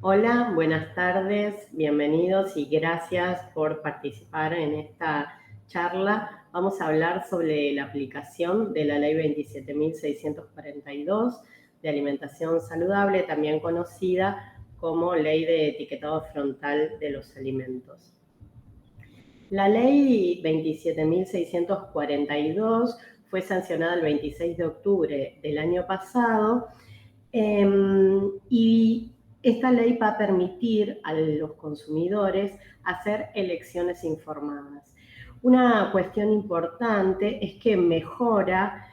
Hola, buenas tardes, bienvenidos y gracias por participar en esta charla. Vamos a hablar sobre la aplicación de la Ley 27.642 de alimentación saludable, también conocida como Ley de Etiquetado Frontal de los Alimentos. La Ley 27.642 fue sancionada el 26 de octubre del año pasado y esta ley va a permitir a los consumidores hacer elecciones informadas. Una cuestión importante es que mejora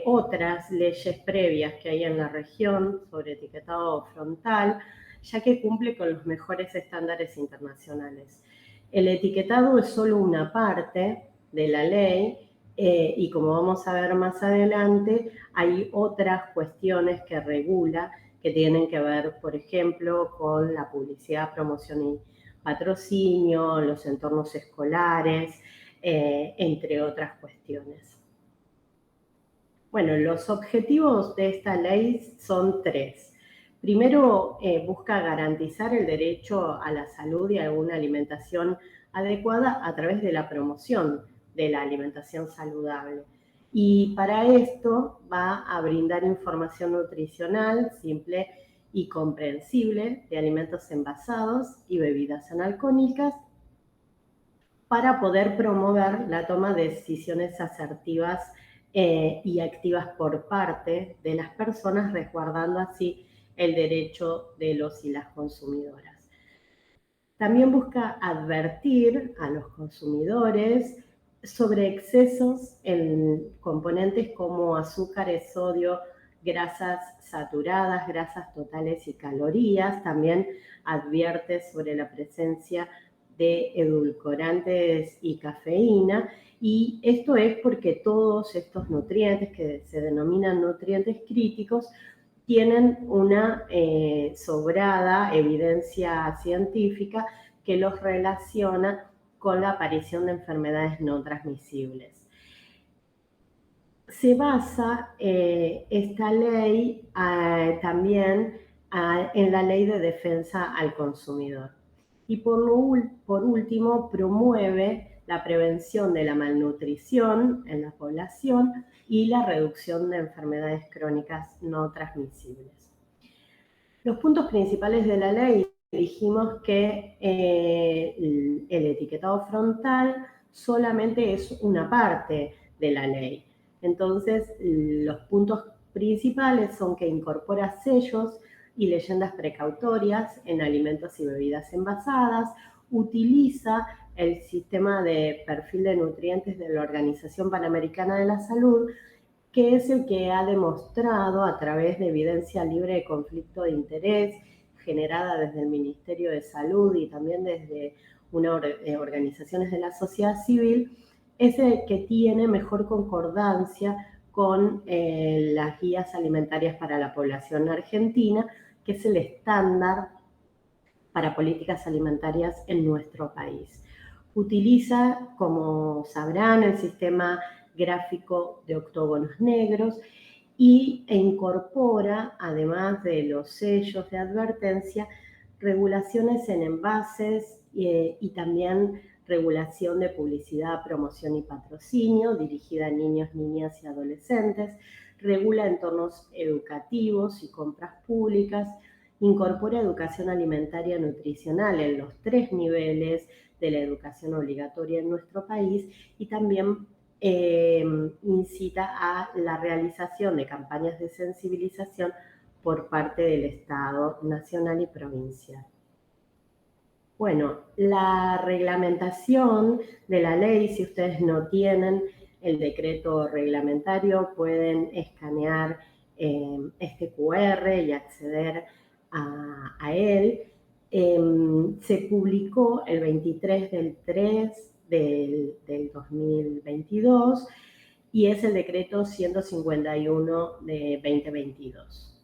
otras leyes previas que hay en la región sobre etiquetado frontal, ya que cumple con los mejores estándares internacionales. El etiquetado es solo una parte de la ley y como vamos a ver más adelante, hay otras cuestiones que regula que tienen que ver, por ejemplo, con la publicidad, promoción y patrocinio, los entornos escolares, entre otras cuestiones. Bueno, los objetivos de esta ley son tres. Primero, busca garantizar el derecho a la salud y a una alimentación adecuada a través de la promoción de la alimentación saludable. Y para esto va a brindar información nutricional simple y comprensible de alimentos envasados y bebidas analcohólicas para poder promover la toma de decisiones asertivas y activas por parte de las personas, resguardando así el derecho de los y las consumidoras. También busca advertir a los consumidores sobre excesos en componentes como azúcares, sodio, grasas saturadas, grasas totales y calorías. También advierte sobre la presencia de edulcorantes y cafeína. Y esto es porque todos estos nutrientes, que se denominan nutrientes críticos, tienen una sobrada evidencia científica que los relaciona con la aparición de enfermedades no transmisibles. Se basa esta ley también en la Ley de Defensa al Consumidor. Y por último, promueve la prevención de la malnutrición en la población y la reducción de enfermedades crónicas no transmisibles. Los puntos principales de la ley, dijimos que el etiquetado frontal solamente es una parte de la ley. Entonces, los puntos principales son que incorpora sellos y leyendas precautorias en alimentos y bebidas envasadas, utiliza el sistema de perfil de nutrientes de la Organización Panamericana de la Salud, que es el que ha demostrado a través de evidencia libre de conflicto de interés generada desde el Ministerio de Salud y también desde organizaciones de la sociedad civil, es el que tiene mejor concordancia con las guías alimentarias para la población argentina, que es el estándar para políticas alimentarias en nuestro país. Utiliza, como sabrán, el sistema gráfico de octógonos negros e incorpora, además de los sellos de advertencia, regulaciones en envases y también regulación de publicidad, promoción y patrocinio dirigida a niños, niñas y adolescentes, regula entornos educativos y compras públicas, incorpora educación alimentaria nutricional en los 3 niveles de la educación obligatoria en nuestro país y también incita a la realización de campañas de sensibilización por parte del Estado nacional y provincial. Bueno, la reglamentación de la ley, si ustedes no tienen el decreto reglamentario, pueden escanear este QR y acceder a él. Se publicó el 23 del 3 del 2022 y es el decreto 151 de 2022.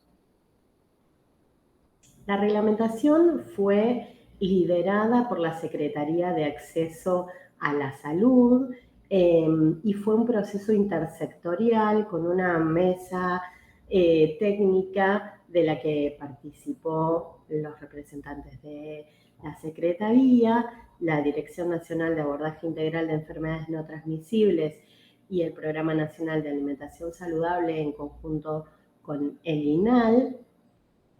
La reglamentación fue liderada por la Secretaría de Acceso a la Salud y fue un proceso intersectorial con una mesa técnica de la que participó los representantes de la Secretaría, la Dirección Nacional de Abordaje Integral de Enfermedades No Transmisibles y el Programa Nacional de Alimentación Saludable en conjunto con el INAL,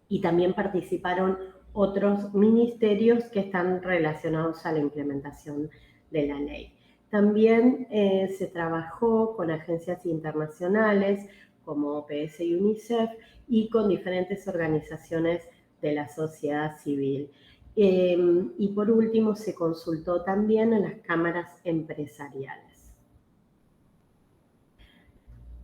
y también participaron otros ministerios que están relacionados a la implementación de la ley. También se trabajó con agencias internacionales como OPS y UNICEF y con diferentes organizaciones de la sociedad civil. Y por último, se consultó también a las cámaras empresariales.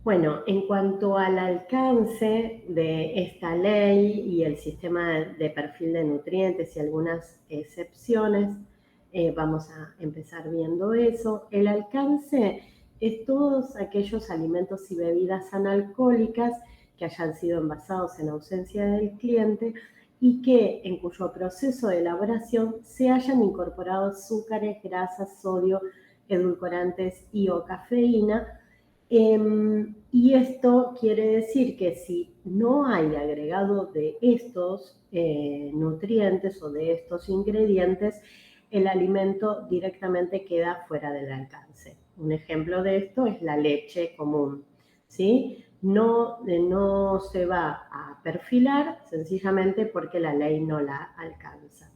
Bueno, en cuanto al alcance de esta ley y el sistema de perfil de nutrientes y algunas excepciones, vamos a empezar viendo eso. El alcance es todos aquellos alimentos y bebidas analcohólicas que hayan sido envasados en ausencia del cliente y que en cuyo proceso de elaboración se hayan incorporado azúcares, grasas, sodio, edulcorantes y o cafeína. Y esto quiere decir que si no hay agregado de estos nutrientes o de estos ingredientes, el alimento directamente queda fuera del alcance. Un ejemplo de esto es la leche común, ¿sí? No se va a perfilar sencillamente porque la ley no la alcanza.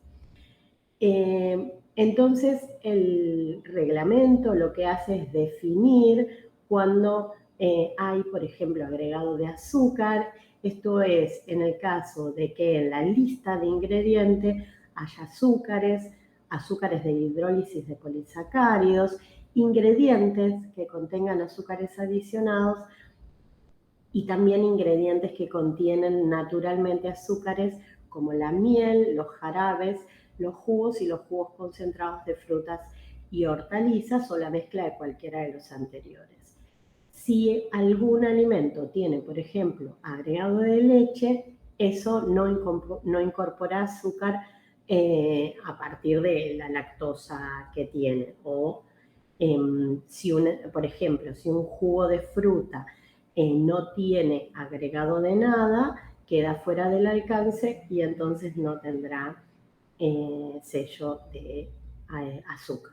Entonces, el reglamento lo que hace es definir cuando hay, por ejemplo, agregado de azúcar. Esto es en el caso de que en la lista de ingredientes haya azúcares de hidrólisis de polisacáridos, ingredientes que contengan azúcares adicionados y también ingredientes que contienen naturalmente azúcares como la miel, los jarabes, los jugos y los jugos concentrados de frutas y hortalizas o la mezcla de cualquiera de los anteriores. Si algún alimento tiene, por ejemplo, agregado de leche, eso no incorpora azúcar a partir de la lactosa que tiene. O, por ejemplo, si un jugo de fruta no tiene agregado de nada, queda fuera del alcance y entonces no tendrá sello de azúcar.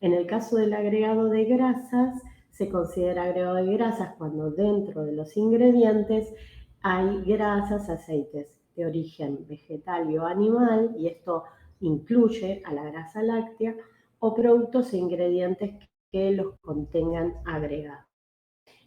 En el caso del agregado de grasas, se considera agregado de grasas cuando dentro de los ingredientes hay grasas, aceites de origen vegetal o animal, y esto incluye a la grasa láctea, o productos e ingredientes que los contengan agregados.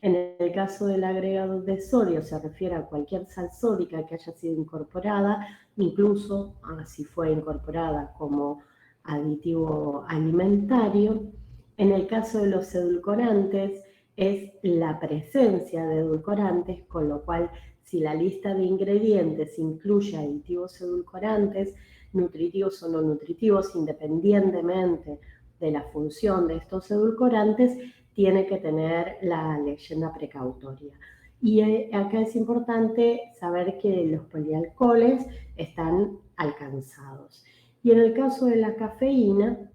En el caso del agregado de sodio se refiere a cualquier sal sódica que haya sido incorporada, incluso si fue incorporada como aditivo alimentario. En el caso de los edulcorantes es la presencia de edulcorantes, con lo cual si la lista de ingredientes incluye aditivos edulcorantes, nutritivos o no nutritivos, independientemente de la función de estos edulcorantes, tiene que tener la leyenda precautoria. Y acá es importante saber que los polialcoholes están alcanzados. Y en el caso de la cafeína,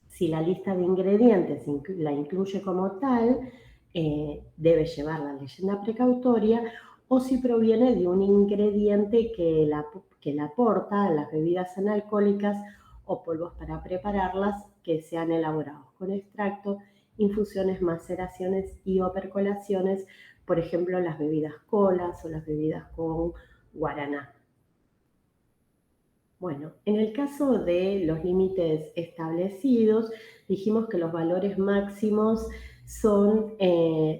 si la lista de ingredientes la incluye como tal, debe llevar la leyenda precautoria, o si proviene de un ingrediente que la aporta a las bebidas analcohólicas o polvos para prepararlas que sean elaborados con extracto, infusiones, maceraciones y o percolaciones, por ejemplo, las bebidas colas o las bebidas con guaraná. Bueno, en el caso de los límites establecidos, dijimos que los valores máximos son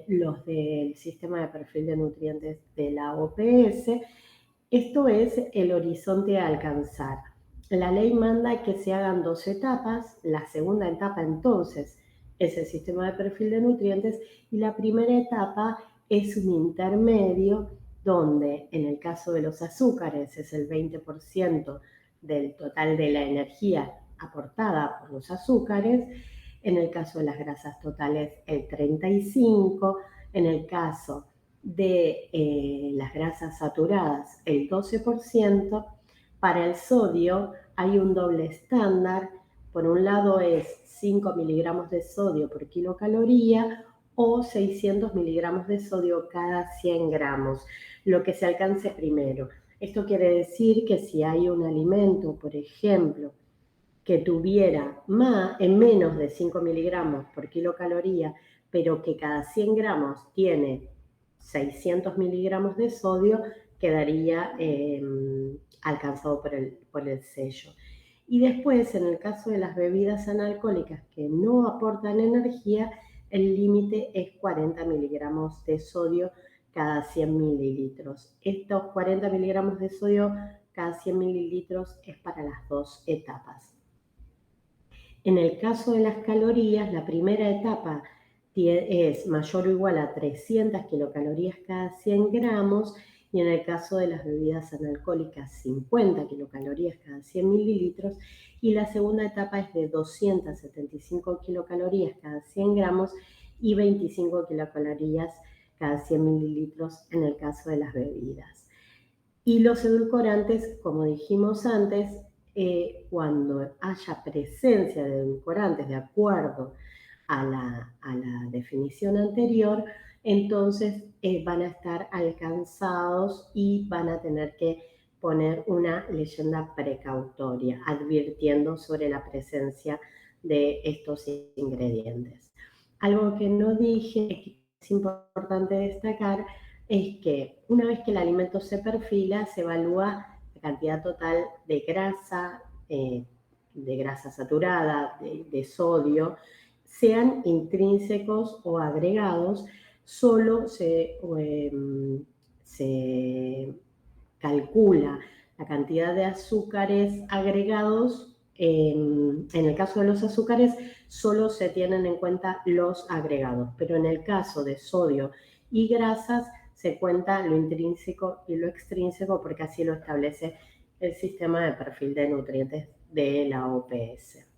los del sistema de perfil de nutrientes de la OPS. Esto es el horizonte a alcanzar. La ley manda que se hagan 2 etapas. La segunda etapa, entonces, es el sistema de perfil de nutrientes, y la primera etapa es un intermedio donde, en el caso de los azúcares, es el 20% del total de la energía aportada por los azúcares. En el caso de las grasas totales, el 35%. En el caso de las grasas saturadas, el 12%. Para el sodio hay un doble estándar. Por un lado es 5 miligramos de sodio por kilocaloría o 600 miligramos de sodio cada 100 gramos. lo que se alcance primero. Esto quiere decir que si hay un alimento, por ejemplo, que tuviera en menos de 5 miligramos por kilocaloría, pero que cada 100 gramos tiene 600 miligramos de sodio, quedaría alcanzado por el sello. Y después, en el caso de las bebidas analcohólicas que no aportan energía, el límite es 40 miligramos de sodio cada 100 mililitros. Estos 40 miligramos de sodio cada 100 mililitros es para las dos etapas. En el caso de las calorías, la primera etapa es mayor o igual a 300 kilocalorías cada 100 gramos y en el caso de las bebidas analcohólicas 50 kilocalorías cada 100 mililitros y la segunda etapa es de 275 kilocalorías cada 100 gramos y 25 kilocalorías cada 100 mililitros en el caso de las bebidas. Y los edulcorantes, como dijimos antes, cuando haya presencia de edulcorantes de acuerdo a la definición anterior, entonces van a estar alcanzados y van a tener que poner una leyenda precautoria advirtiendo sobre la presencia de estos ingredientes. Algo que no dije, que es importante destacar, es que una vez que el alimento se perfila, se evalúa la cantidad total de grasa saturada, de sodio, sean intrínsecos o agregados, solo se calcula la cantidad de azúcares agregados. En el caso de los azúcares, solo se tienen en cuenta los agregados, pero en el caso de sodio y grasas, se cuenta lo intrínseco y lo extrínseco porque así lo establece el sistema de perfil de nutrientes de la OPS.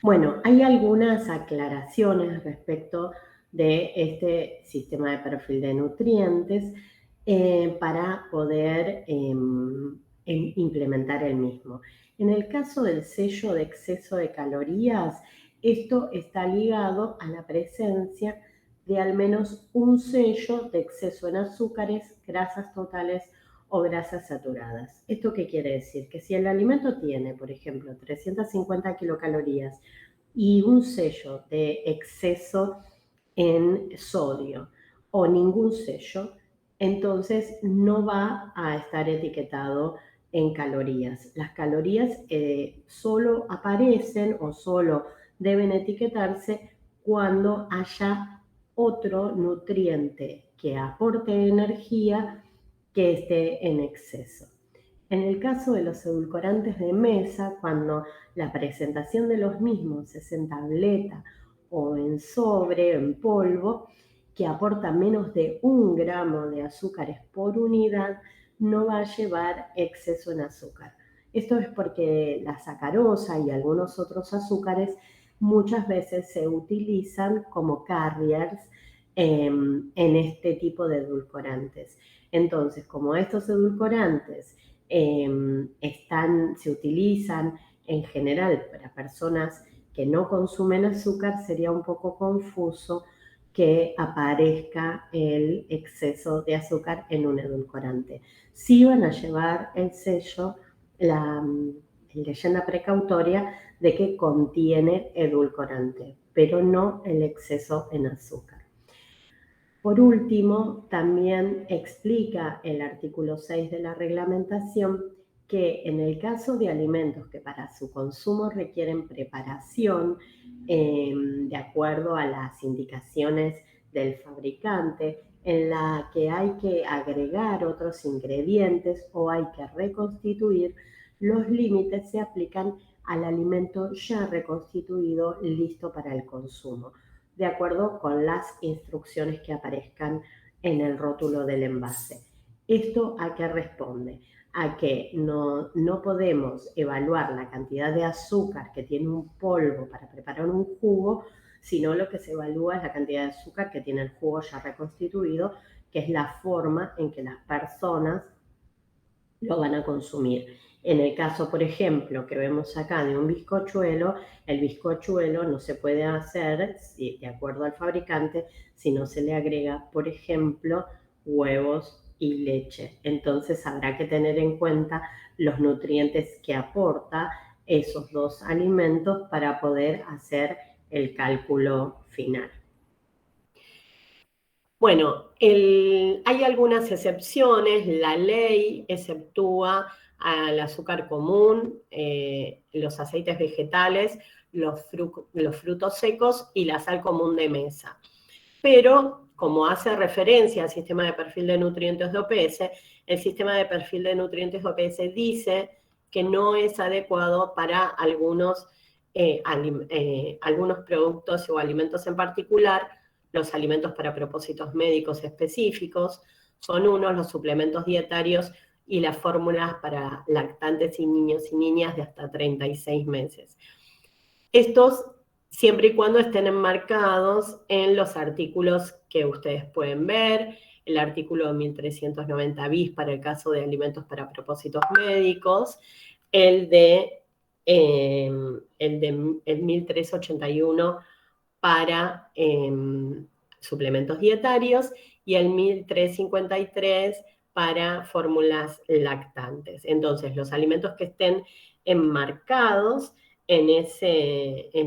Bueno, hay algunas aclaraciones respecto de este sistema de perfil de nutrientes para poder implementar el mismo. En el caso del sello de exceso de calorías, esto está ligado a la presencia de al menos un sello de exceso en azúcares, grasas totales o grasas saturadas. ¿Esto qué quiere decir? Que si el alimento tiene, por ejemplo, 350 kilocalorías y un sello de exceso en sodio o ningún sello, entonces no va a estar etiquetado en calorías. Las calorías solo aparecen o solo deben etiquetarse cuando haya otro nutriente que aporte energía que esté en exceso. En el caso de los edulcorantes de mesa, cuando la presentación de los mismos es en tableta o en sobre, en polvo, que aporta menos de 1 gramo de azúcares por unidad, no va a llevar exceso en azúcar. Esto es porque la sacarosa y algunos otros azúcares muchas veces se utilizan como carriers en este tipo de edulcorantes. Entonces, como estos edulcorantes se utilizan en general para personas que no consumen azúcar, sería un poco confuso que aparezca el exceso de azúcar en un edulcorante. Sí van a llevar el sello, la leyenda precautoria de que contiene edulcorante, pero no el exceso en azúcar. Por último, también explica el artículo 6 de la reglamentación que en el caso de alimentos que para su consumo requieren preparación de acuerdo a las indicaciones del fabricante, en la que hay que agregar otros ingredientes o hay que reconstituir, los límites se aplican al alimento ya reconstituido listo para el consumo, de acuerdo con las instrucciones que aparezcan en el rótulo del envase. ¿Esto a qué responde? A que no podemos evaluar la cantidad de azúcar que tiene un polvo para preparar un jugo, sino lo que se evalúa es la cantidad de azúcar que tiene el jugo ya reconstituido, que es la forma en que las personas lo van a consumir. En el caso, por ejemplo, que vemos acá de un bizcochuelo, el bizcochuelo no se puede hacer, de acuerdo al fabricante, si no se le agrega, por ejemplo, huevos y leche. Entonces habrá que tener en cuenta los nutrientes que aporta esos dos alimentos para poder hacer el cálculo final. Bueno, hay algunas excepciones. La ley exceptúa al azúcar común, los aceites vegetales, los frutos secos y la sal común de mesa. Pero, como hace referencia al sistema de perfil de nutrientes de OPS, el sistema de perfil de nutrientes de OPS dice que no es adecuado para algunos productos o alimentos en particular. Los alimentos para propósitos médicos específicos son unos, los suplementos dietarios y las fórmulas para lactantes y niños y niñas de hasta 36 meses. Estos, siempre y cuando estén enmarcados en los artículos que ustedes pueden ver, el artículo 1390 bis para el caso de alimentos para propósitos médicos, el 1381 para suplementos dietarios y el 1353 para fórmulas lactantes. Entonces, los alimentos que estén enmarcados en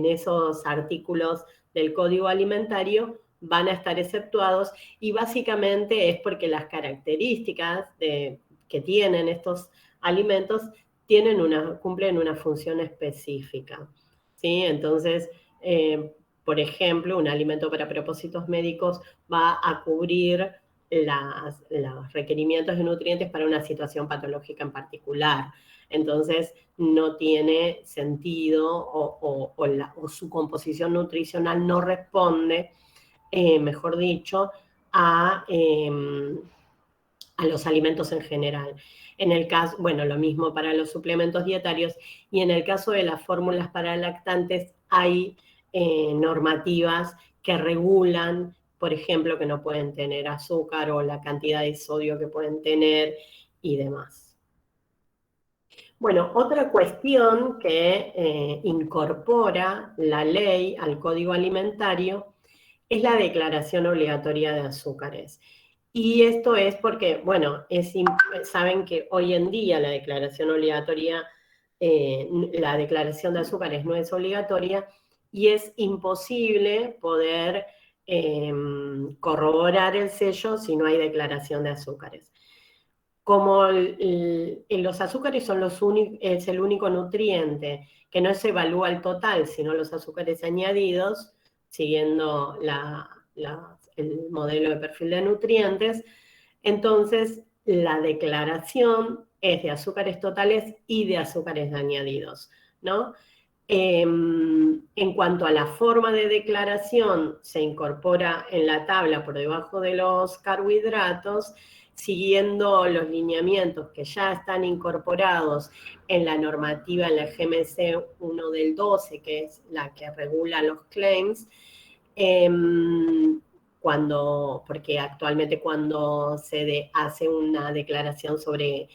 esos artículos del Código Alimentario van a estar exceptuados, y básicamente es porque las características que tienen estos alimentos cumplen una función específica, ¿sí? Entonces, por ejemplo, un alimento para propósitos médicos va a cubrir los requerimientos de nutrientes para una situación patológica en particular. Entonces, no tiene sentido o su composición nutricional no responde, mejor dicho, a los alimentos en general. En el caso, bueno, lo mismo para los suplementos dietarios, y en el caso de las fórmulas para lactantes hay normativas que regulan, por ejemplo, que no pueden tener azúcar o la cantidad de sodio que pueden tener y demás. Bueno, otra cuestión que incorpora la ley al Código Alimentario es la declaración obligatoria de azúcares. Y esto es porque, bueno, saben que hoy en día la declaración obligatoria, la declaración de azúcares no es obligatoria, y es imposible poder corroborar el sello si no hay declaración de azúcares. Como los azúcares es el único nutriente que no se evalúa el total, sino los azúcares añadidos, siguiendo el modelo de perfil de nutrientes, entonces la declaración es de azúcares totales y de azúcares añadidos, ¿no? En cuanto a la forma de declaración, se incorpora en la tabla por debajo de los carbohidratos, siguiendo los lineamientos que ya están incorporados en la normativa, en la GMC 1 del 12, que es la que regula los claims, porque actualmente cuando se hace una declaración sobre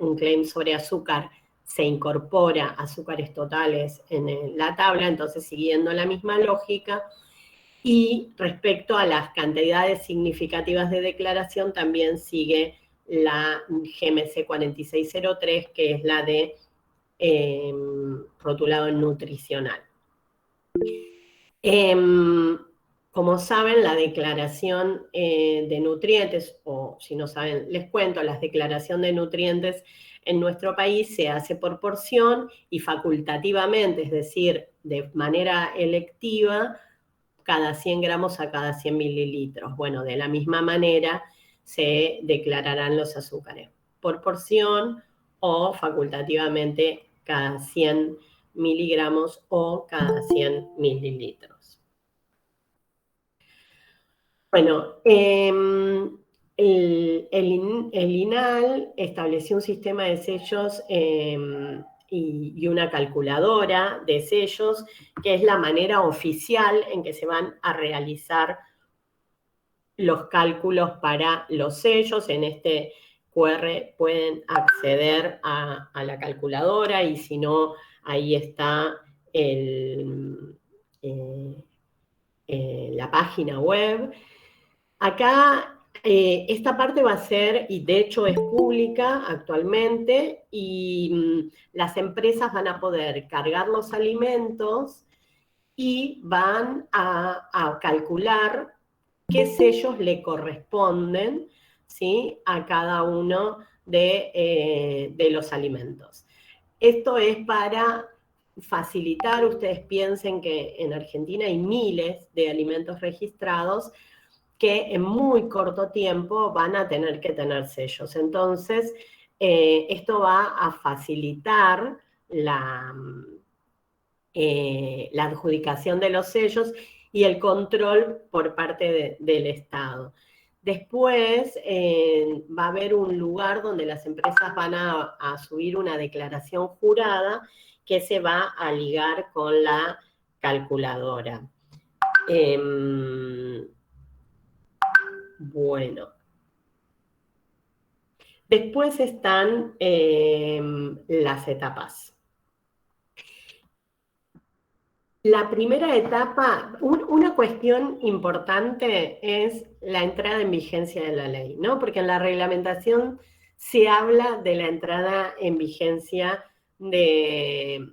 un claim sobre azúcar, se incorpora azúcares totales en la tabla, entonces siguiendo la misma lógica. Y respecto a las cantidades significativas de declaración, también sigue la GMC 4603, que es la de rotulado nutricional. Como saben, la declaración de nutrientes, o si no saben, les cuento, la declaración de nutrientes en nuestro país se hace por porción y facultativamente, es decir, de manera electiva, cada 100 gramos a cada 100 mililitros. Bueno, de la misma manera se declararán los azúcares, por porción o facultativamente cada 100 miligramos o cada 100 mililitros. Bueno, el INAL estableció un sistema de sellos y una calculadora de sellos, que es la manera oficial en que se van a realizar los cálculos para los sellos. En este QR pueden acceder a la calculadora, y si no, ahí está la página web. Acá Esta parte va a ser, y de hecho es pública actualmente, y las empresas van a poder cargar los alimentos y van a calcular qué sellos le corresponden, ¿sí?, a cada uno de los alimentos. Esto es para facilitar, ustedes piensen que en Argentina hay miles de alimentos registrados que en muy corto tiempo van a tener que tener sellos. Entonces, esto va a facilitar la adjudicación de los sellos y el control por parte del Estado. Después va a haber un lugar donde las empresas van a subir una declaración jurada que se va a ligar con la calculadora. Bueno. Después están las etapas. La primera etapa, una cuestión importante es la entrada en vigencia de la ley, ¿no? Porque en la reglamentación se habla de la entrada en vigencia de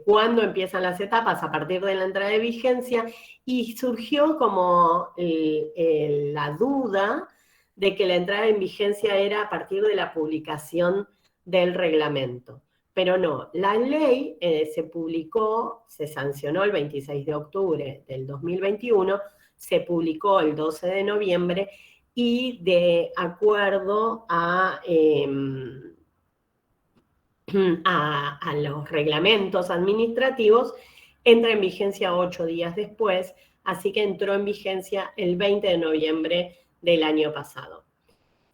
cuándo empiezan las etapas a partir de la entrada de vigencia, y surgió como la duda de que la entrada en vigencia era a partir de la publicación del reglamento. Pero no, la ley se publicó, se sancionó el 26 de octubre del 2021, se publicó el 12 de noviembre y de acuerdo a los reglamentos administrativos, entra en vigencia 8 días después, así que entró en vigencia el 20 de noviembre del año pasado.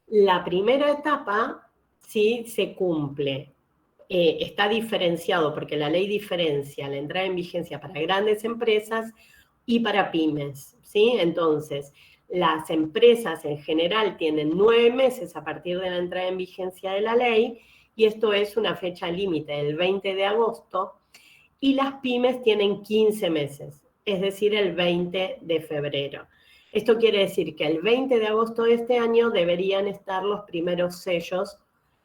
La primera etapa sí se cumple. Está diferenciado porque la ley diferencia la entrada en vigencia para grandes empresas y para pymes, ¿sí? Entonces, las empresas en general tienen 9 meses a partir de la entrada en vigencia de la ley, y esto es una fecha límite del 20 de agosto, y las pymes tienen 15 meses, es decir, el 20 de febrero. Esto quiere decir que el 20 de agosto de este año deberían estar los primeros sellos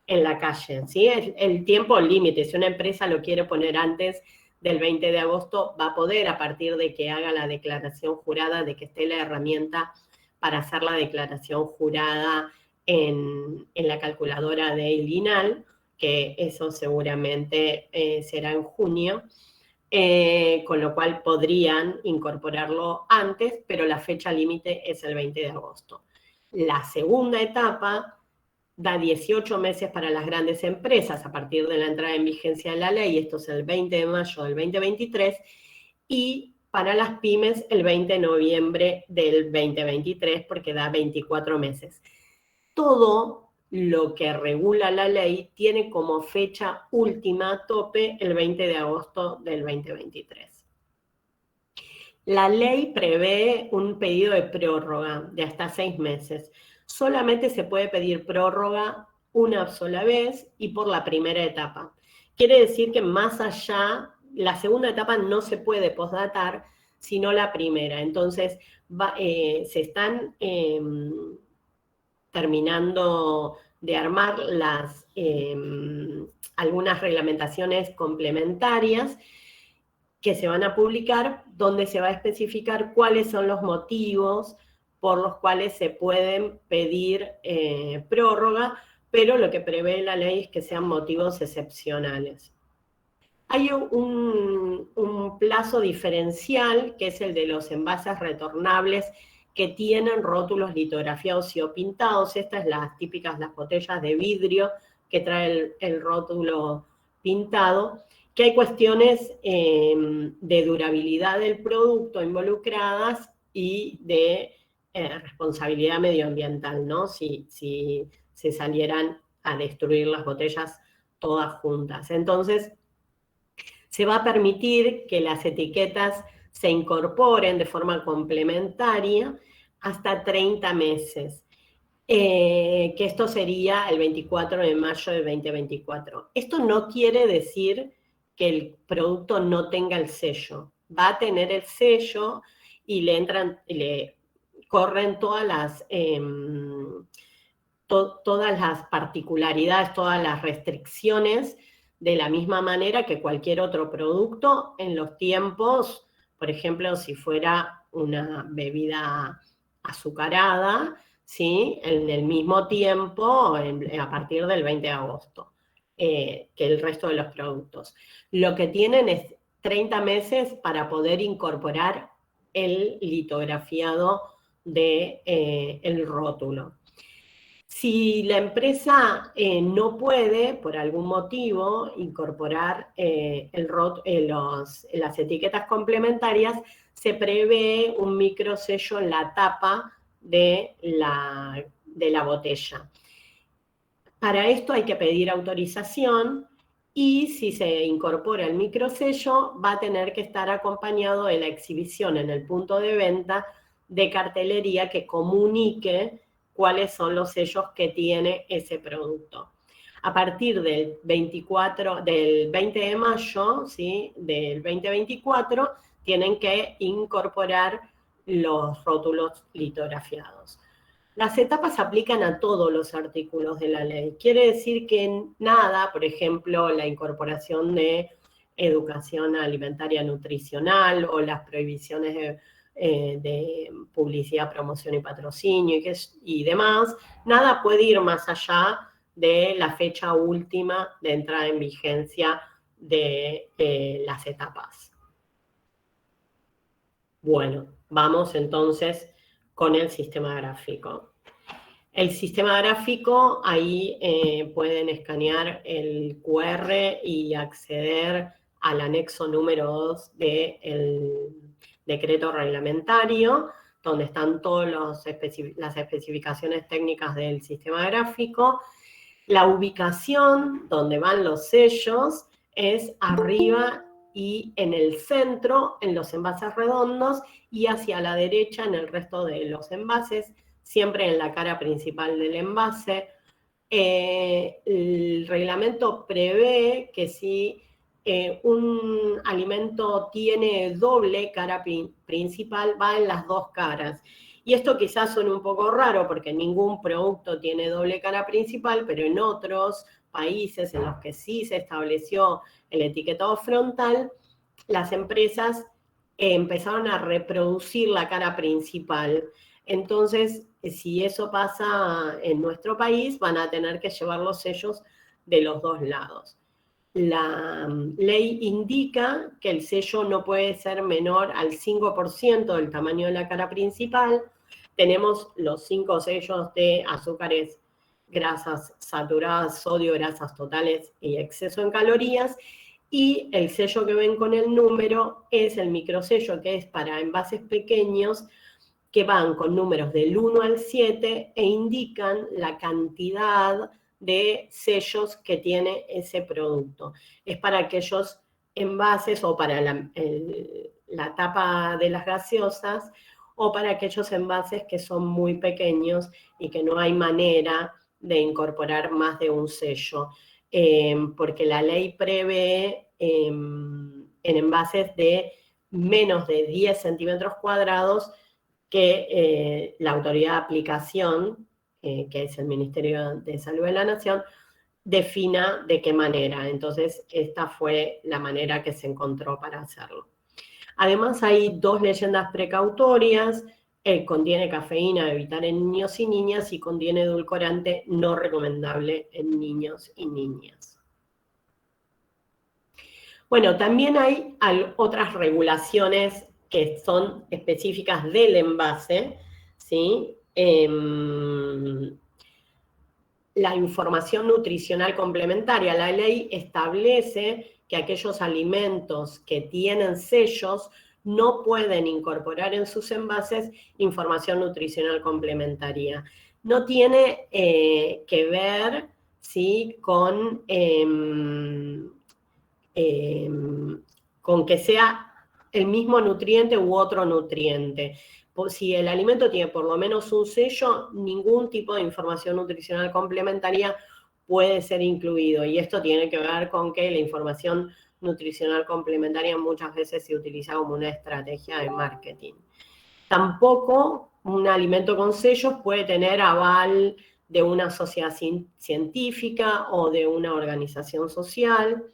en la calle, ¿sí? El tiempo límite, si una empresa lo quiere poner antes del 20 de agosto, va a poder, a partir de que haga la declaración jurada, de que esté la herramienta para hacer la declaración jurada en la calculadora de INAL, que eso seguramente será en junio, con lo cual podrían incorporarlo antes, pero la fecha límite es el 20 de agosto. La segunda etapa da 18 meses para las grandes empresas a partir de la entrada en vigencia de la ley, esto es el 20 de mayo del 2023, y para las pymes el 20 de noviembre del 2023, porque da 24 meses. Todo lo que regula la ley tiene como fecha última tope el 20 de agosto del 2023. La ley prevé un pedido de prórroga de hasta 6 meses. Solamente se puede pedir prórroga una sola vez y por la primera etapa. Quiere decir que más allá, la segunda etapa no se puede postdatar, sino la primera. Entonces, se están terminando de armar algunas reglamentaciones complementarias que se van a publicar, donde se va a especificar cuáles son los motivos por los cuales se pueden pedir prórroga, pero lo que prevé la ley es que sean motivos excepcionales. Hay un plazo diferencial, que es el de los envases retornables que tienen rótulos litografiados y o pintados. Estas las típicas, las botellas de vidrio que trae el rótulo pintado, que hay cuestiones de durabilidad del producto involucradas y de responsabilidad medioambiental, ¿no? Si se salieran a destruir las botellas todas juntas. Entonces, se va a permitir que las etiquetas se incorporen de forma complementaria hasta 30 meses, que esto sería el 24 de mayo del 2024. Esto no quiere decir que el producto no tenga el sello. Va a tener el sello y corren todas las particularidades, todas las restricciones de la misma manera que cualquier otro producto en los tiempos, por ejemplo, si fuera una bebida azucarada, ¿sí? En el mismo tiempo, a partir del 20 de agosto, que el resto de los productos. Lo que tienen es 30 meses para poder incorporar el litografiado del rótulo. Si la empresa no puede, por algún motivo, incorporar las etiquetas complementarias, se prevé un microsello en la tapa de la botella. Para esto hay que pedir autorización y si se incorpora el microsello va a tener que estar acompañado de la exhibición en el punto de venta de cartelería que comunique cuáles son los sellos que tiene ese producto. A partir del 20 de mayo, ¿sí? Del 2024, tienen que incorporar los rótulos litografiados. Las etapas aplican a todos los artículos de la ley. Quiere decir que nada, por ejemplo, la incorporación de educación alimentaria nutricional o las prohibiciones de publicidad, promoción y patrocinio y demás, nada puede ir más allá de la fecha última de entrada en vigencia de las etapas. Bueno, vamos entonces con el sistema gráfico. El sistema gráfico, ahí pueden escanear el QR y acceder al anexo número 2 del decreto reglamentario, donde están todas las especificaciones técnicas del sistema gráfico. La ubicación donde van los sellos es arriba y en el centro, en los envases redondos, y hacia la derecha en el resto de los envases, siempre en la cara principal del envase. El reglamento prevé que si un alimento tiene doble cara principal, va en las dos caras. Y esto quizás suene un poco raro porque ningún producto tiene doble cara principal, pero en otros países en los que sí se estableció el etiquetado frontal, las empresas empezaron a reproducir la cara principal. Entonces, si eso pasa en nuestro país, van a tener que llevar los sellos de los dos lados. La ley indica que el sello no puede ser menor al 5% del tamaño de la cara principal. Tenemos los 5 sellos de azúcares, grasas saturadas, sodio, grasas totales y exceso en calorías. Y el sello que ven con el número es el microsello, que es para envases pequeños, que van con números del 1 al 7 e indican la cantidad de sellos que tiene ese producto. Es para aquellos envases o para la tapa de las gaseosas o para aquellos envases que son muy pequeños y que no hay manera de incorporar más de un sello. Porque la ley prevé en envases de menos de 10 centímetros cuadrados que la autoridad de aplicación, que es el Ministerio de Salud de la Nación, defina de qué manera. Entonces, esta fue la manera que se encontró para hacerlo. Además, hay 2 leyendas precautorias. Contiene cafeína, evitar en niños y niñas, y contiene edulcorante no recomendable en niños y niñas. Bueno, también hay otras regulaciones que son específicas del envase, ¿sí? La información nutricional complementaria. La ley establece que aquellos alimentos que tienen sellos no pueden incorporar en sus envases información nutricional complementaria. No tiene que ver, ¿sí? con que sea el mismo nutriente u otro nutriente. Si el alimento tiene por lo menos un sello, ningún tipo de información nutricional complementaria puede ser incluido. Y esto tiene que ver con que la información nutricional complementaria muchas veces se utiliza como una estrategia de marketing. Tampoco un alimento con sellos puede tener aval de una sociedad científica o de una organización social.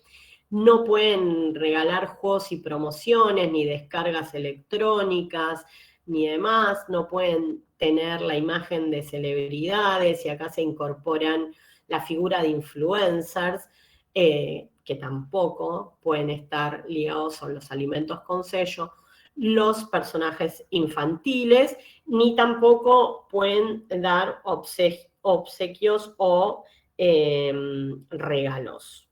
No pueden regalar juegos y promociones, ni descargas electrónicas, ni demás. No pueden tener la imagen de celebridades, y acá se incorporan la figura de influencers, que tampoco pueden estar ligados a los alimentos con sello, los personajes infantiles, ni tampoco pueden dar obsequios o regalos.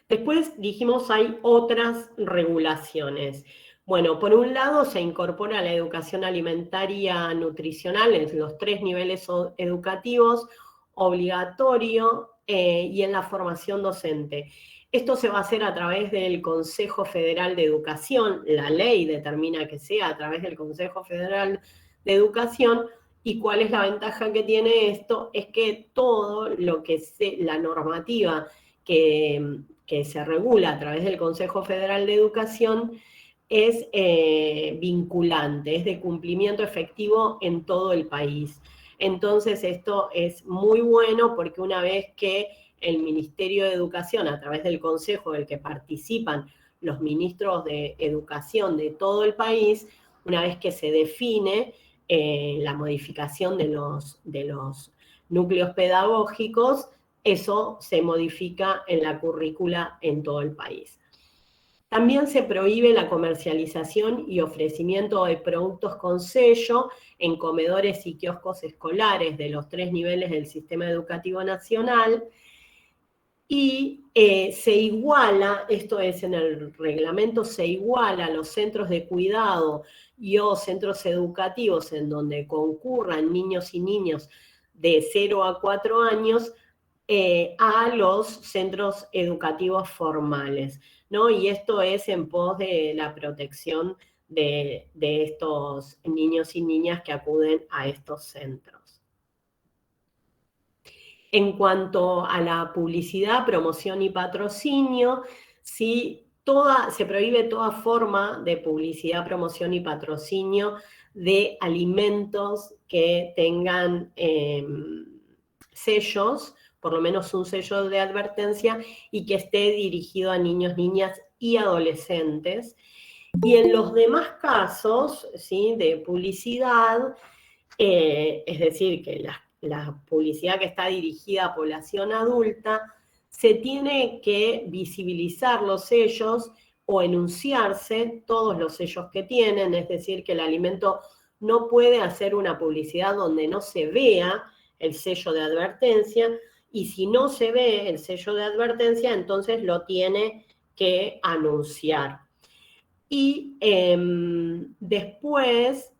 Después dijimos hay otras regulaciones. Bueno, por un lado se incorpora la educación alimentaria nutricional en los 3 niveles educativos, obligatorio, y en la formación docente. Esto se va a hacer a través del Consejo Federal de Educación. La ley determina que sea a través del Consejo Federal de Educación. ¿Y cuál es la ventaja que tiene esto? Es que todo lo que la normativa que se regula a través del Consejo Federal de Educación es vinculante, es de cumplimiento efectivo en todo el país. Entonces esto es muy bueno, porque una vez que el Ministerio de Educación, a través del Consejo del que participan los ministros de Educación de todo el país, una vez que se define la modificación de los núcleos pedagógicos, eso se modifica en la currícula en todo el país. También se prohíbe la comercialización y ofrecimiento de productos con sello en comedores y kioscos escolares de los 3 niveles del sistema educativo nacional. Y se iguala, esto es en el reglamento, se iguala a los centros de cuidado y o centros educativos en donde concurran niños y niñas de 0 a 4 años, a los centros educativos formales, ¿no? Y esto es en pos de la protección de estos niños y niñas que acuden a estos centros. En cuanto a la publicidad, promoción y patrocinio, ¿sí? Se prohíbe toda forma de publicidad, promoción y patrocinio de alimentos que tengan sellos, por lo menos un sello de advertencia, y que esté dirigido a niños, niñas y adolescentes. Y en los demás casos, ¿sí?, de publicidad, es decir, que la publicidad que está dirigida a población adulta, se tiene que visibilizar los sellos o enunciarse todos los sellos que tienen, es decir, que el alimento no puede hacer una publicidad donde no se vea el sello de advertencia, y si no se ve el sello de advertencia, entonces lo tiene que anunciar. Y después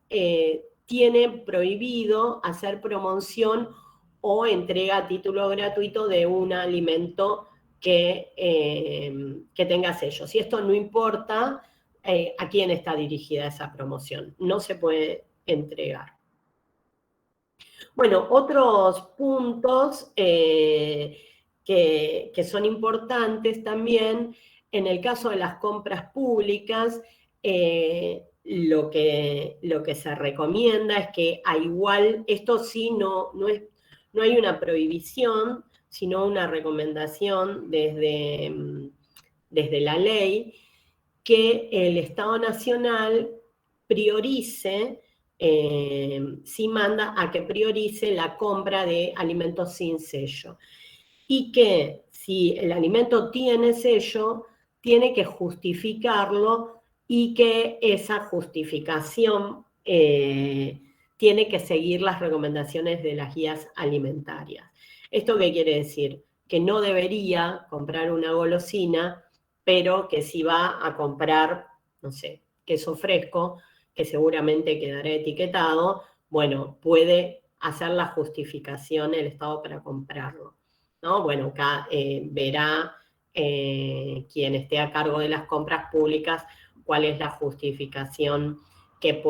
tiene prohibido hacer promoción o entrega a título gratuito de un alimento que tenga sellos. Y esto no importa a quién está dirigida esa promoción, no se puede entregar. Bueno, otros puntos que son importantes también, en el caso de las compras públicas, lo que se recomienda es que a igual, esto sí no hay una prohibición, sino una recomendación desde la ley, que el Estado Nacional priorice, sí manda a que priorice la compra de alimentos sin sello. Y que si el alimento tiene sello, tiene que justificarlo, y que esa justificación tiene que seguir las recomendaciones de las guías alimentarias. ¿Esto qué quiere decir? Que no debería comprar una golosina, pero que si va a comprar, no sé, queso fresco, que seguramente quedará etiquetado, bueno, puede hacer la justificación el Estado para comprarlo, ¿no? Bueno, acá verá quien esté a cargo de las compras públicas cuál es la justificación que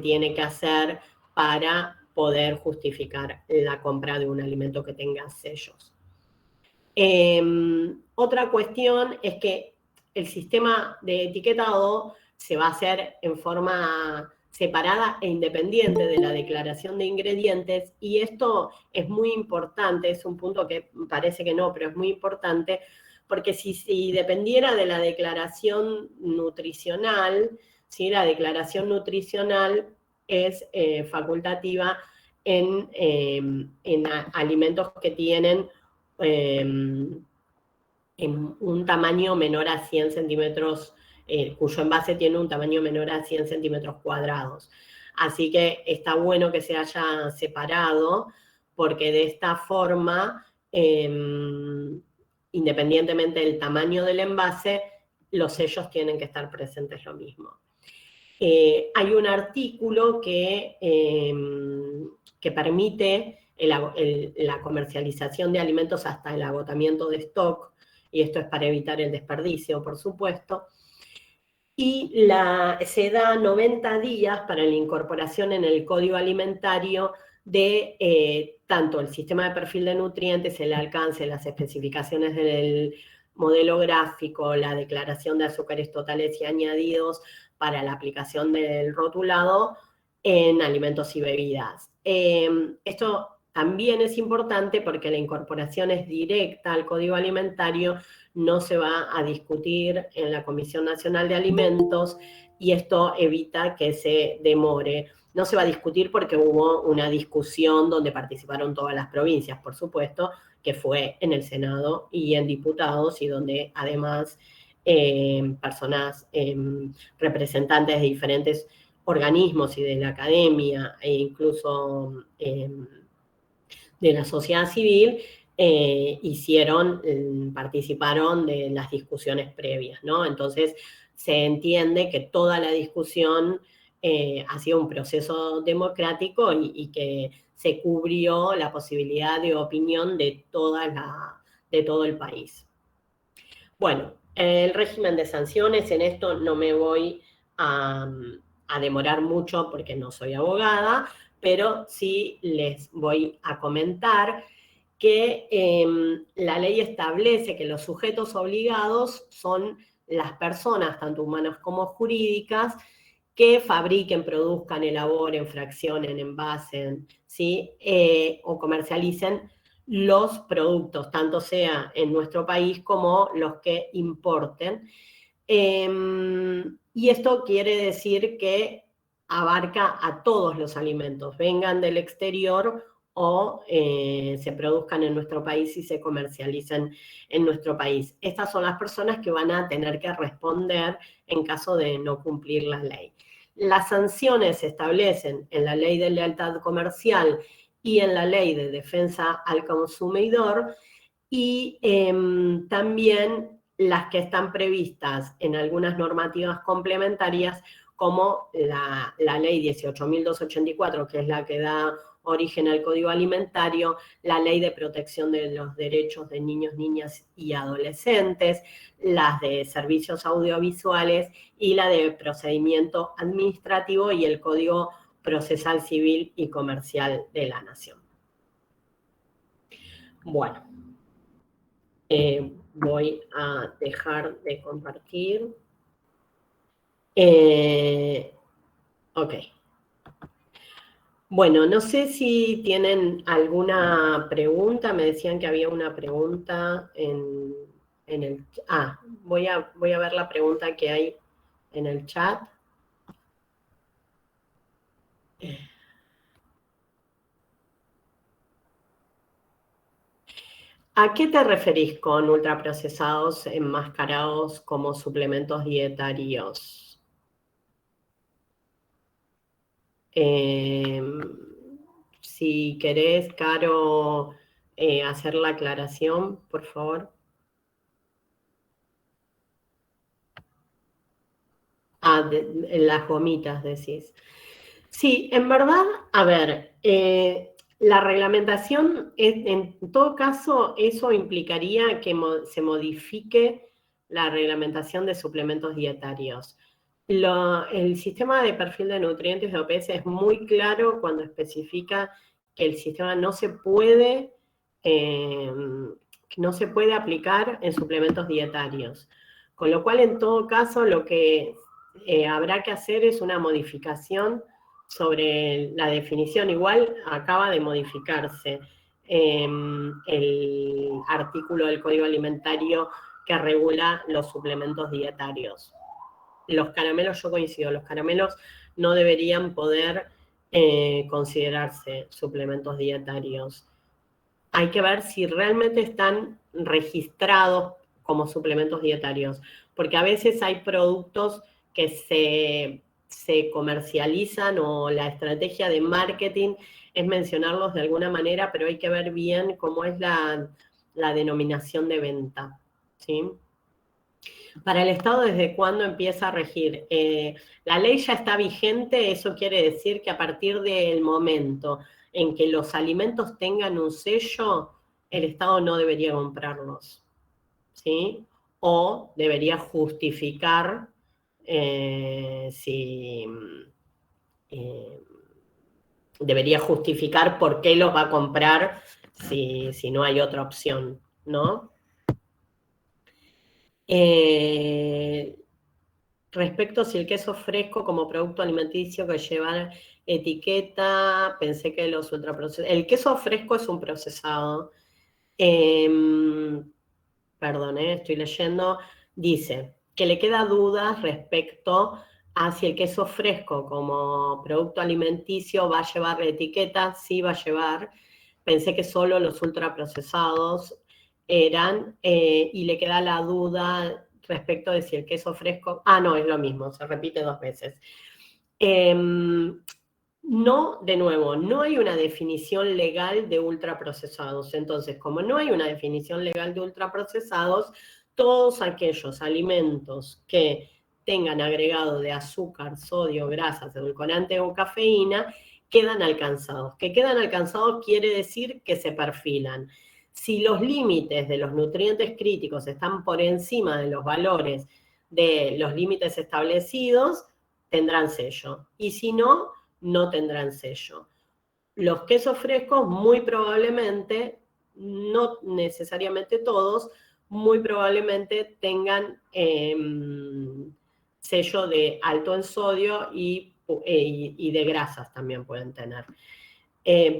tiene que hacer para poder justificar la compra de un alimento que tenga sellos. Otra cuestión es que el sistema de etiquetado se va a hacer en forma separada e independiente de la declaración de ingredientes, y esto es muy importante, es un punto que parece que no, pero es muy importante, porque si dependiera de la declaración nutricional, ¿sí? La declaración nutricional es facultativa en alimentos que tienen en un tamaño menor a 100 centímetros, cuyo envase tiene un tamaño menor a 100 centímetros cuadrados. Así que está bueno que se haya separado, porque de esta forma, independientemente del tamaño del envase, los sellos tienen que estar presentes lo mismo. Hay un artículo que permite la comercialización de alimentos hasta el agotamiento de stock, y esto es para evitar el desperdicio, por supuesto, y se da 90 días para la incorporación en el código alimentario de tanto el sistema de perfil de nutrientes, el alcance, las especificaciones del modelo gráfico, la declaración de azúcares totales y añadidos para la aplicación del rotulado en alimentos y bebidas. Esto también es importante porque la incorporación es directa al código alimentario, no se va a discutir en la Comisión Nacional de Alimentos, y esto evita que se demore. No se va a discutir porque hubo una discusión donde participaron todas las provincias, por supuesto, que fue en el Senado y en diputados, y donde además personas, representantes de diferentes organismos y de la academia e incluso de la sociedad civil, participaron de las discusiones previas, ¿no? Entonces se entiende que toda la discusión ha sido un proceso democrático y que se cubrió la posibilidad de opinión de todo el país. Bueno, el régimen de sanciones, en esto no me voy a demorar mucho porque no soy abogada, pero sí les voy a comentar que la ley establece que los sujetos obligados son las personas, tanto humanas como jurídicas, que fabriquen, produzcan, elaboren, fraccionen, envasen, ¿sí? O comercialicen los productos, tanto sea en nuestro país como los que importen. Y esto quiere decir que abarca a todos los alimentos, vengan del exterior o se produzcan en nuestro país y se comercialicen en nuestro país. Estas son las personas que van a tener que responder en caso de no cumplir la ley. Las sanciones se establecen en la Ley de Lealtad Comercial y en la Ley de Defensa al Consumidor, y también las que están previstas en algunas normativas complementarias, como la Ley 18.284, que es la que da origen al Código Alimentario, la Ley de Protección de los Derechos de Niños, Niñas y Adolescentes, las de Servicios Audiovisuales y la de Procedimiento Administrativo y el Código Procesal Civil y Comercial de la Nación. Bueno, voy a dejar de compartir. Ok. Bueno, no sé si tienen alguna pregunta. Me decían que había una pregunta en el... voy a ver la pregunta que hay en el chat. ¿A qué te referís con ultraprocesados enmascarados como suplementos dietarios? Si querés, Caro, hacer la aclaración, por favor. Las gomitas, decís. Sí, en verdad, a ver, la reglamentación, en todo caso, eso implicaría que se modifique la reglamentación de suplementos dietarios. El sistema de perfil de nutrientes de OPS es muy claro cuando especifica que el sistema no se puede aplicar en suplementos dietarios. Con lo cual, en todo caso, lo que habrá que hacer es una modificación sobre la definición. Igual acaba de modificarse el artículo del Código Alimentario que regula los suplementos dietarios. Los caramelos, yo coincido, los caramelos no deberían poder considerarse suplementos dietarios. Hay que ver si realmente están registrados como suplementos dietarios, porque a veces hay productos que se comercializan o la estrategia de marketing es mencionarlos de alguna manera, pero hay que ver bien cómo es la denominación de venta, ¿sí? Para el Estado, ¿desde cuándo empieza a regir? La ley ya está vigente, eso quiere decir que a partir del momento en que los alimentos tengan un sello, el Estado no debería comprarlos, ¿sí? O debería justificar debería justificar por qué los va a comprar si no hay otra opción, ¿no? Respecto a si el queso fresco como producto alimenticio que lleva etiqueta, pensé que los ultraprocesados. El queso fresco es un procesado. Perdón, estoy leyendo. Dice que le queda dudas respecto a si el queso fresco como producto alimenticio va a llevar etiqueta. Sí va a llevar. Pensé que solo los ultraprocesados eran, y le queda la duda respecto de si el queso fresco... Ah, no, es lo mismo, se repite 2 veces. No, de nuevo, no hay una definición legal de ultraprocesados. Entonces, como no hay una definición legal de ultraprocesados, todos aquellos alimentos que tengan agregado de azúcar, sodio, grasas, edulcorante o cafeína, quedan alcanzados. Que quedan alcanzados quiere decir que se perfilan. Si los límites de los nutrientes críticos están por encima de los valores de los límites establecidos, tendrán sello. Y si no, no tendrán sello. Los quesos frescos muy probablemente, no necesariamente todos, muy probablemente tengan sello de alto en sodio y de grasas también pueden tener.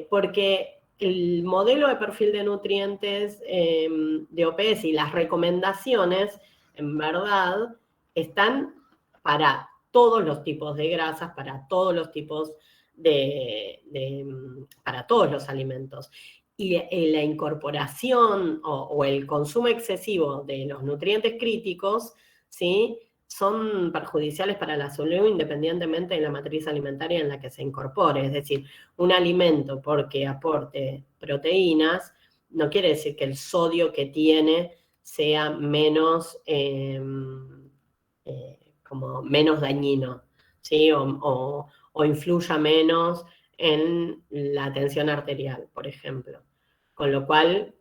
Porque el modelo de perfil de nutrientes de OPS y las recomendaciones, en verdad, están para todos los tipos de grasas, para todos los tipos para todos los alimentos. Y la incorporación o el consumo excesivo de los nutrientes críticos, ¿sí?, son perjudiciales para la salud independientemente de la matriz alimentaria en la que se incorpore. Es decir, un alimento porque aporte proteínas no quiere decir que el sodio que tiene sea menos, como menos dañino, ¿sí? O influya menos en la tensión arterial, por ejemplo. Con lo cual,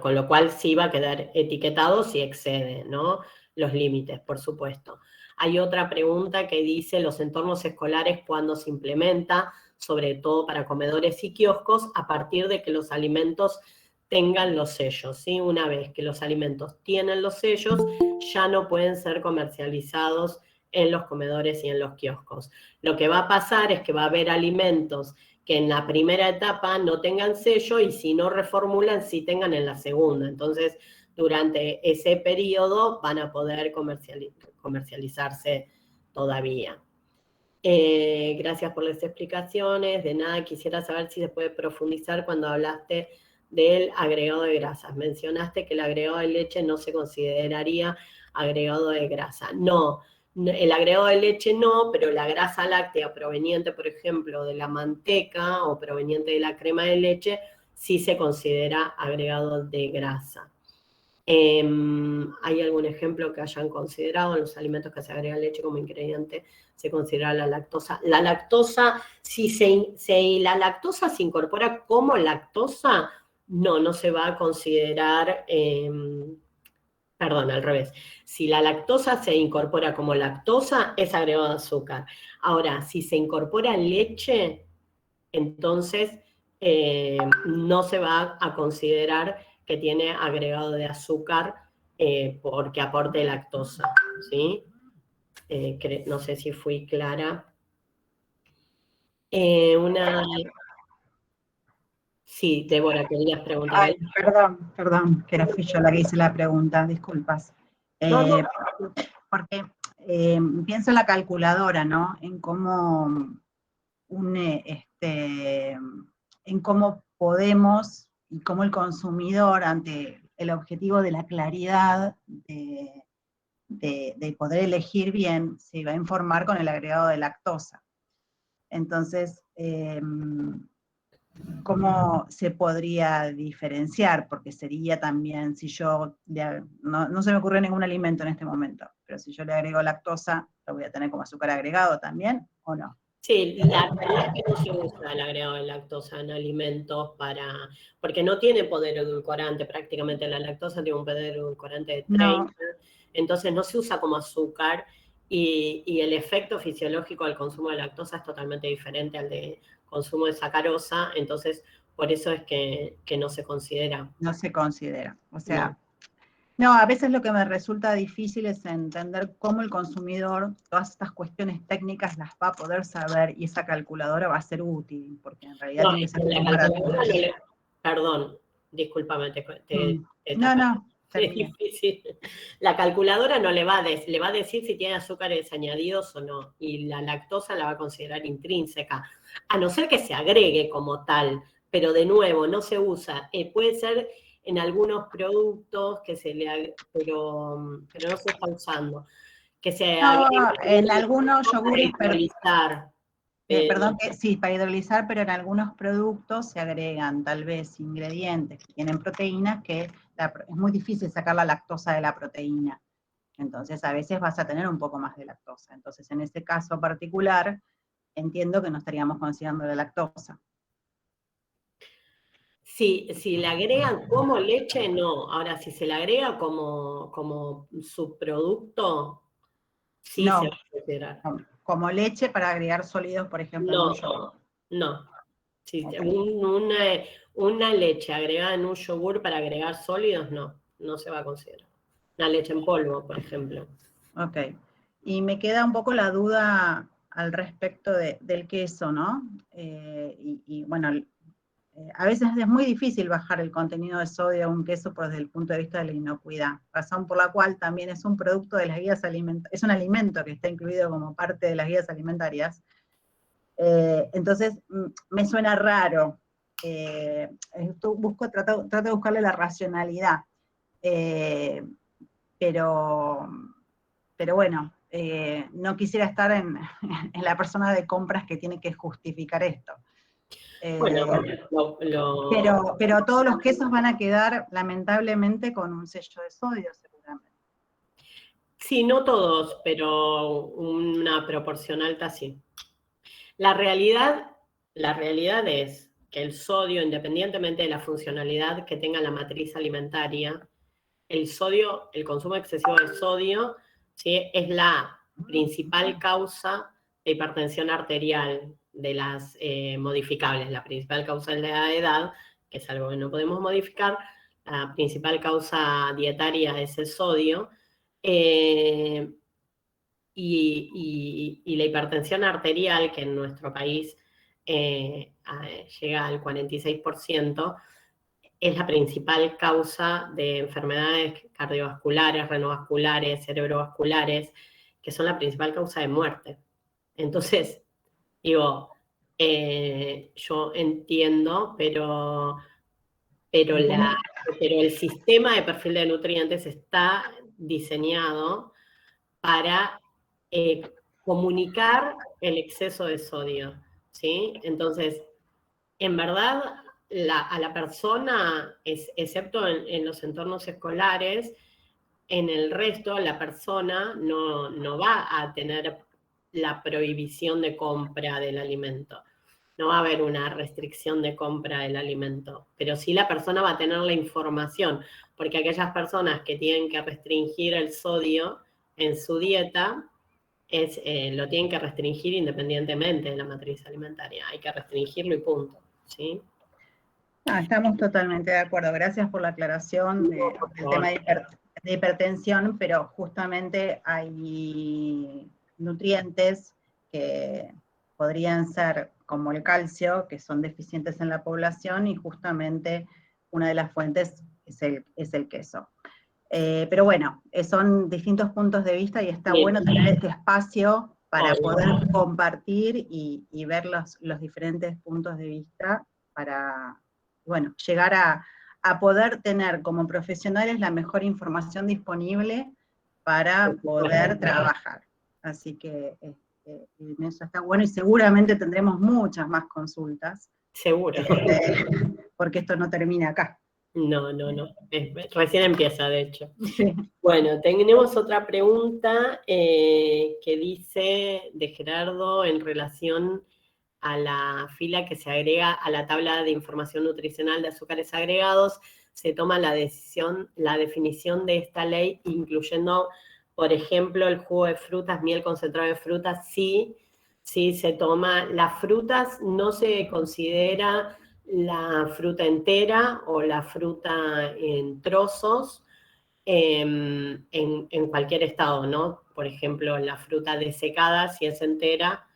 con lo cual sí va a quedar etiquetado si excede, ¿no?, los límites, por supuesto. Hay otra pregunta que dice, los entornos escolares, ¿cuándo se implementa? Sobre todo para comedores y kioscos, a partir de que los alimentos tengan los sellos, ¿sí? Una vez que los alimentos tienen los sellos, ya no pueden ser comercializados en los comedores y en los kioscos. Lo que va a pasar es que va a haber alimentos que en la primera etapa no tengan sello y si no reformulan, sí tengan en la segunda. Entonces, durante ese periodo van a poder comercializarse todavía. Gracias por las explicaciones. De nada, quisiera saber si se puede profundizar cuando hablaste del agregado de grasas. Mencionaste que el agregado de leche no se consideraría agregado de grasa. No, el agregado de leche no, pero la grasa láctea proveniente, por ejemplo, de la manteca o proveniente de la crema de leche, sí se considera agregado de grasa. ¿Hay algún ejemplo que hayan considerado en los alimentos que se agrega leche como ingrediente? Se considera la lactosa. La lactosa, si la lactosa se incorpora como lactosa, no se va a considerar, perdón, al revés. Si la lactosa se incorpora como lactosa, es agregado de azúcar. Ahora, si se incorpora leche, entonces no se va a considerar que tiene agregado de azúcar porque aporte lactosa, ¿sí? No sé si fui clara. Sí, Débora, querías preguntar Ay, algo. perdón, que fui yo la que hice la pregunta, disculpas. No, no. Porque pienso en la calculadora, ¿no? En cómo en cómo podemos y cómo el consumidor, ante el objetivo de la claridad, de poder elegir bien, se va a informar con el agregado de lactosa. Entonces, ¿cómo se podría diferenciar? Porque sería también, si yo, no se me ocurre ningún alimento en este momento, pero si yo le agrego lactosa, ¿lo voy a tener como azúcar agregado también o no? Sí, la realidad es que no se usa el agregado de lactosa en alimentos porque no tiene poder edulcorante, prácticamente la lactosa tiene un poder edulcorante de 30, No. Entonces no se usa como azúcar y el efecto fisiológico del consumo de lactosa es totalmente diferente al de consumo de sacarosa, entonces por eso es que no se considera. No se considera, o sea, No. no, a veces lo que me resulta difícil es entender cómo el consumidor todas estas cuestiones técnicas las va a poder saber y esa calculadora va a ser útil, porque en realidad No, tiene que ser la comparativa. calculadora no le... Perdón, discúlpame, te No, tapé. no, está Es bien. difícil. La calculadora no le va a decir si tiene azúcares añadidos o no, y la lactosa la va a considerar intrínseca, a no ser que se agregue como tal, pero de nuevo, no se usa. Puede ser en algunos productos que se le pero no se está usando. Que se No, agregue en algunos para yogures, hidrolizar. perdón, sí, para hidrolizar, pero en algunos productos se agregan tal vez ingredientes que tienen proteínas que es muy difícil sacar la lactosa de la proteína. Entonces, a veces vas a tener un poco más de lactosa. Entonces, en este caso particular, entiendo que no estaríamos considerando la lactosa. Si le agregan como leche, no. Ahora, si se le agrega como subproducto, sí se va No, a considerar. como leche para agregar sólidos, por ejemplo, en un No, yogur. no. Si Okay. una leche agregada en un yogur para agregar sólidos, no se va a considerar. Una leche en polvo, por ejemplo. Ok. Y me queda un poco la duda al respecto del queso, ¿no? Bueno, a veces es muy difícil bajar el contenido de sodio a un queso desde el punto de vista de la inocuidad, razón por la cual también es un producto de las guías alimentarias, es un alimento que está incluido como parte de las guías alimentarias. Entonces, me suena raro. Trato de buscarle la racionalidad. Eh, pero, pero bueno, no quisiera estar en, en la persona de compras que tiene que justificar esto. Bueno, Pero todos los quesos van a quedar lamentablemente con un sello de sodio, seguramente. sí, no todos, pero una proporción alta sí. La realidad es que el sodio, independientemente de la funcionalidad que tenga la matriz alimentaria, el sodio, el consumo excesivo de sodio, ¿sí?, es la principal causa de hipertensión arterial de las modificables. La principal causa es la edad, que es algo que no podemos modificar. La principal causa dietaria es el sodio. Y la hipertensión arterial, que en nuestro país llega al 46%, es la principal causa de enfermedades cardiovasculares, renovasculares, cerebrovasculares, que son la principal causa de muerte. Entonces, digo, yo entiendo, pero el sistema de perfil de nutrientes está diseñado para comunicar el exceso de sodio, ¿sí? Entonces, en verdad, a la persona, excepto en los entornos escolares, en el resto la persona no va a tener la prohibición de compra del alimento. No va a haber una restricción de compra del alimento, pero sí la persona va a tener la información, porque aquellas personas que tienen que restringir el sodio en su dieta, lo tienen que restringir independientemente de la matriz alimentaria. Hay que restringirlo y punto, ¿sí? Estamos totalmente de acuerdo. Gracias por la aclaración del tema de de hipertensión, pero justamente hay nutrientes que podrían ser como el calcio, que son deficientes en la población, y justamente una de las fuentes es el queso. Pero bueno, son distintos puntos de vista y está Bien. bueno tener este espacio para Obvio. poder compartir y ver los diferentes puntos de vista para, bueno, llegar a poder tener como profesionales la mejor información disponible para poder trabajar. Así que en eso está bueno y seguramente tendremos muchas más consultas. Seguro. Porque esto no termina acá. No. Recién empieza, de hecho. Sí. Bueno, tenemos otra pregunta que dice de Gerardo en relación a la fila que se agrega a la tabla de información nutricional de azúcares agregados. Se toma la definición de esta ley, incluyendo, por ejemplo, el jugo de frutas, miel concentrado de frutas. Sí, se toma. Las frutas no se considera la fruta entera o la fruta en trozos en cualquier estado, ¿no? Por ejemplo, la fruta desecada, si es entera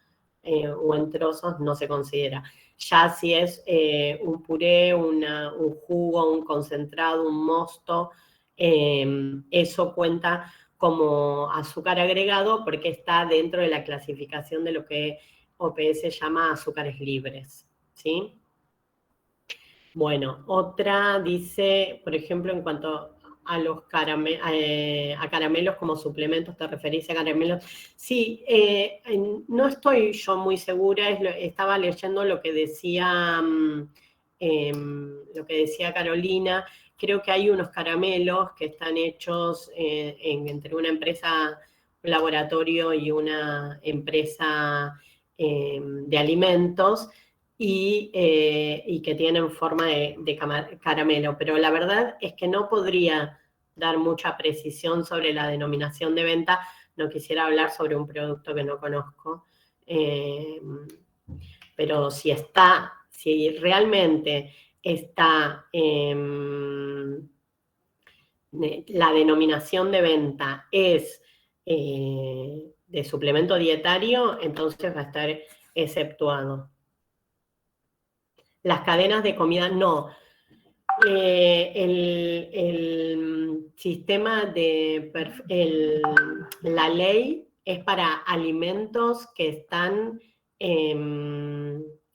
o en trozos, no se considera. Ya si es un puré, un jugo, un concentrado, un mosto, eso cuenta como azúcar agregado porque está dentro de la clasificación de lo que OPS llama azúcares libres, ¿sí? Bueno, otra dice, por ejemplo, en cuanto a los caramelos como suplementos, ¿te referís a caramelos? Sí, no estoy yo muy segura, estaba leyendo lo que decía Carolina. Creo que hay unos caramelos que están hechos entre una empresa, un laboratorio y una empresa de alimentos, y que tienen forma de caramelo, pero la verdad es que no podría dar mucha precisión sobre la denominación de venta, no quisiera hablar sobre un producto que no conozco, pero si realmente está la denominación de venta es de suplemento dietario, entonces va a estar exceptuado. Las cadenas de comida, no. El sistema la ley es para alimentos que están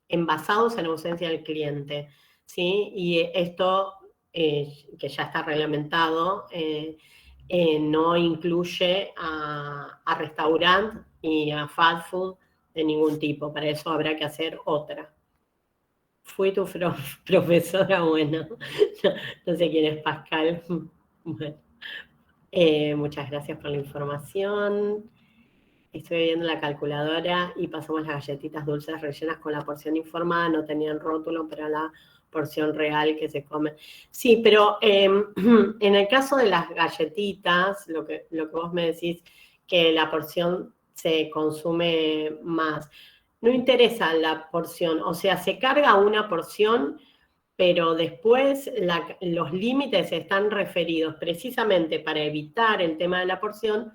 envasados en ausencia del cliente, ¿sí? Y esto, que ya está reglamentado, no incluye a restaurante y a fast food de ningún tipo. Para eso habrá que hacer otra. Fui tu profesora, bueno, no sé quién es Pascal. Bueno, muchas gracias por la información. Estoy viendo la calculadora y pasamos las galletitas dulces rellenas con la porción informada, no tenían rótulo, pero la porción real que se come. Sí, pero en el caso de las galletitas, lo que vos me decís, que la porción se consume más. No interesa la porción, o sea, se carga una porción, pero después los límites están referidos precisamente para evitar el tema de la porción.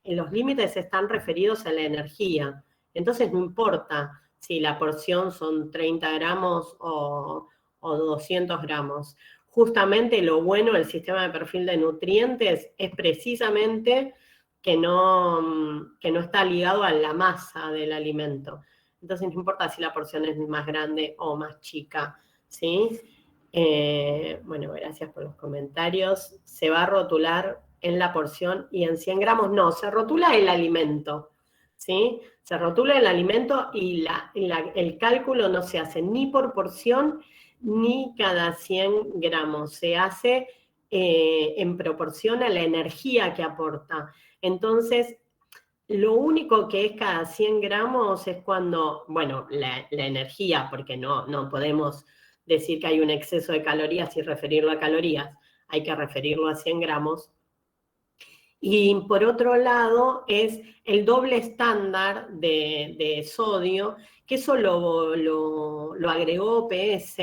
Los límites están referidos a la energía. Entonces no importa si la porción son 30 gramos o 200 gramos. Justamente lo bueno del sistema de perfil de nutrientes es precisamente que no está ligado a la masa del alimento. Entonces no importa si la porción es más grande o más chica, ¿sí? Bueno, gracias por los comentarios. Se va a rotular en la porción y en 100 gramos no, se rotula el alimento, ¿sí? Se rotula el alimento y el cálculo no se hace ni por porción ni cada 100 gramos, se hace en proporción a la energía que aporta. Entonces, lo único que es cada 100 gramos es cuando, bueno, la energía, porque no podemos decir que hay un exceso de calorías y referirlo a calorías, hay que referirlo a 100 gramos. Y por otro lado es el doble estándar de sodio, que eso lo agregó OPS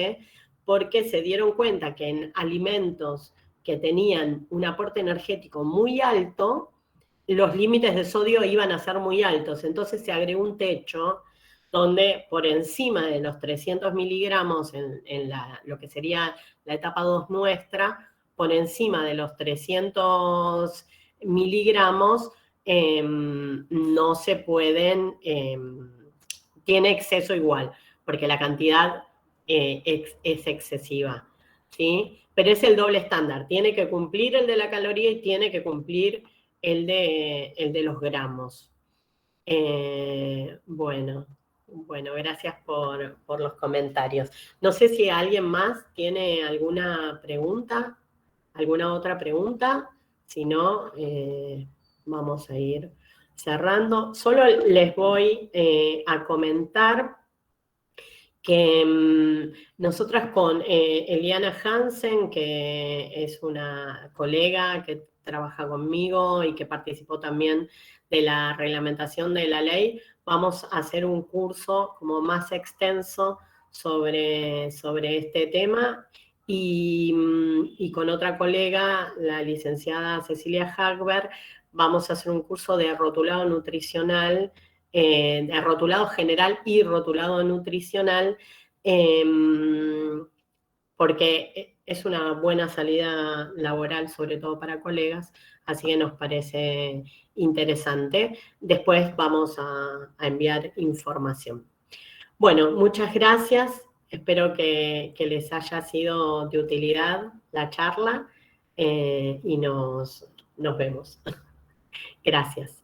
porque se dieron cuenta que en alimentos que tenían un aporte energético muy alto, los límites de sodio iban a ser muy altos. Entonces se agregó un techo donde por encima de los 300 miligramos en lo que sería la etapa 2 nuestra, por encima de los 300 miligramos, no se pueden, tiene exceso igual, porque la cantidad es excesiva, ¿sí? Pero es el doble estándar, tiene que cumplir el de la caloría y tiene que cumplir el de los gramos. Bueno, gracias por los comentarios. No sé si alguien más tiene alguna pregunta, alguna otra pregunta. Si no, vamos a ir cerrando. Solo les voy a comentar que nosotras con Eliana Hansen, que es una colega que trabaja conmigo y que participó también de la reglamentación de la ley, vamos a hacer un curso como más extenso sobre este tema y con otra colega, la licenciada Cecilia Hagberg, vamos a hacer un curso de rotulado nutricional, de rotulado general y rotulado nutricional, porque es una buena salida laboral, sobre todo para colegas, así que nos parece interesante. Después vamos a enviar información. Bueno, muchas gracias. Espero que les haya sido de utilidad la charla y nos vemos. Gracias.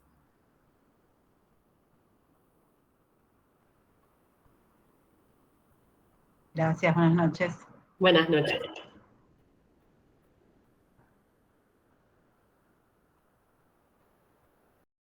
Gracias, buenas noches. Buenas noches.